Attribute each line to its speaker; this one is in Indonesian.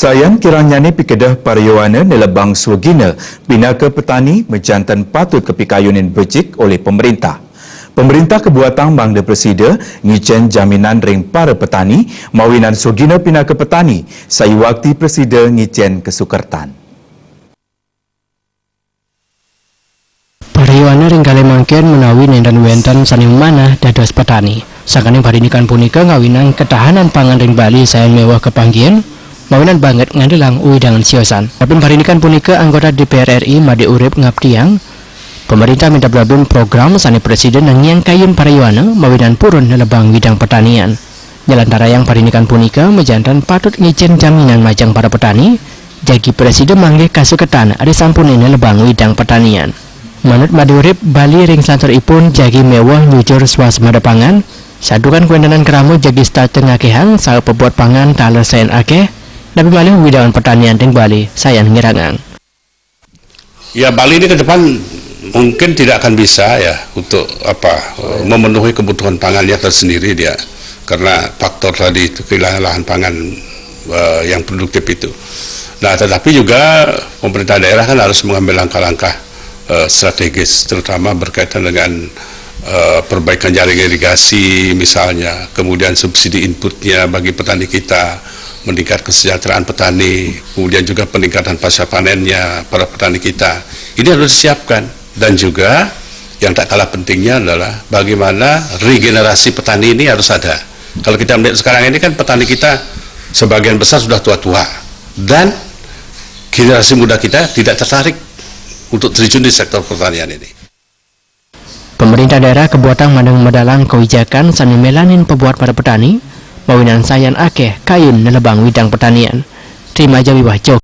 Speaker 1: Sayang kiranya ni pikedah pariwana nelebang swagina pinaka petani menjantan patut kepikayunin bejik oleh pemerintah. Pemerintah kebuatan Bangda Presida ngicen jaminan ring para petani mawinan swagina pinaka petani sai waktu Presida ngicen kesukertan.
Speaker 2: Pariwana ring kali mangken menawi nendan wenten saning manah dados petani. Sakaning parinikan punika ngawinan ketahanan pangan ring Bali sayan mewah kepanggihan mawinan banget ngandelang uwidangan siosan. Tapi parinikan punika anggota DPR RI Made Urip ngabdiang pemerintah minta belabun program sani presiden yang kayun pariwana mawinan purun lebang widang pertanian. Nyalantara yang parinikan punika mejantan patut ngicen jaminan majang para petani jagi presiden manggih kasuketan ada sampunin lebang widang pertanian. Manut Made Urip Bali ring santoripun jagi mewah nyujur swasembada pangan sadukan kuendanan keramu jagi start tengakehang saat pebuat pangan taler sayan akeh tapi malih widangan pertanian ring Bali sayan ngirangang.
Speaker 3: Ya, Bali ini ke depan mungkin tidak akan bisa ya untuk memenuhi kebutuhan pangannya tersendiri dia karena faktor tadi itu kehilangan lahan pangan yang produktif itu. Nah, tetapi juga pemerintah daerah kan harus mengambil langkah-langkah strategis terutama berkaitan dengan perbaikan jaringan irigasi misalnya, kemudian subsidi inputnya bagi petani kita, meningkat kesejahteraan petani, kemudian juga peningkatan pasca panennya para petani kita. Ini harus disiapkan. Dan juga yang tak kalah pentingnya adalah bagaimana regenerasi petani ini harus ada. Kalau kita melihat sekarang ini kan petani kita sebagian besar sudah tua-tua dan generasi muda kita tidak tertarik untuk terjun di sektor pertanian ini.
Speaker 2: Pemerintah daerah kebuatan mandang medalang kebijakan sani melanin pebuat para petani mawinan sayan akeh kayun nelebang widang pertanian. Terima aja wiwah jok.